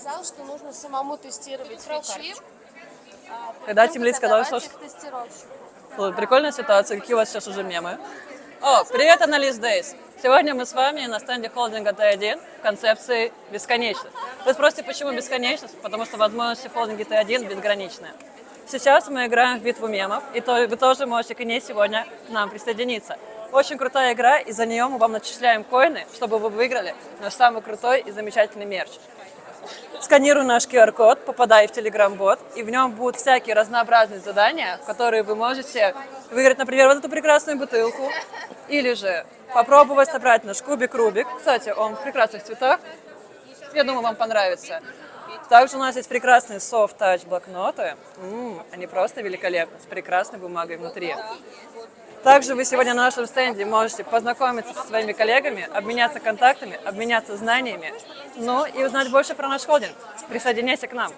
сказал, что нужно самому тестировать свою карточку. Когда Тимлид сказал, что... Тестировщику. Прикольная ситуация, какие у вас сейчас уже мемы. О, привет, Analyst Days! Сегодня мы с вами на стенде холдинга Т1 в концепции бесконечность. Вы спросите, почему бесконечность? Потому что возможности в холдинге Т1 безграничные. Сейчас мы играем в битву мемов, и вы тоже можете к ней сегодня к нам присоединиться. Очень крутая игра, и за нее мы вам начисляем коины, чтобы вы выиграли наш самый крутой и замечательный мерч. Сканируй наш QR-код, попадай в Telegram-бот, и в нем будут всякие разнообразные задания, в которые вы можете выиграть, например, вот эту прекрасную бутылку, или же попробовать собрать наш кубик Рубик. Кстати, он в прекрасных цветах, я думаю, вам понравится. Также у нас есть прекрасные soft-touch блокноты, они просто великолепны, с прекрасной бумагой внутри. Также вы сегодня на нашем стенде можете познакомиться со своими коллегами, обменяться контактами, обменяться знаниями, ну и узнать больше про наш холдинг. Присоединяйся к нам.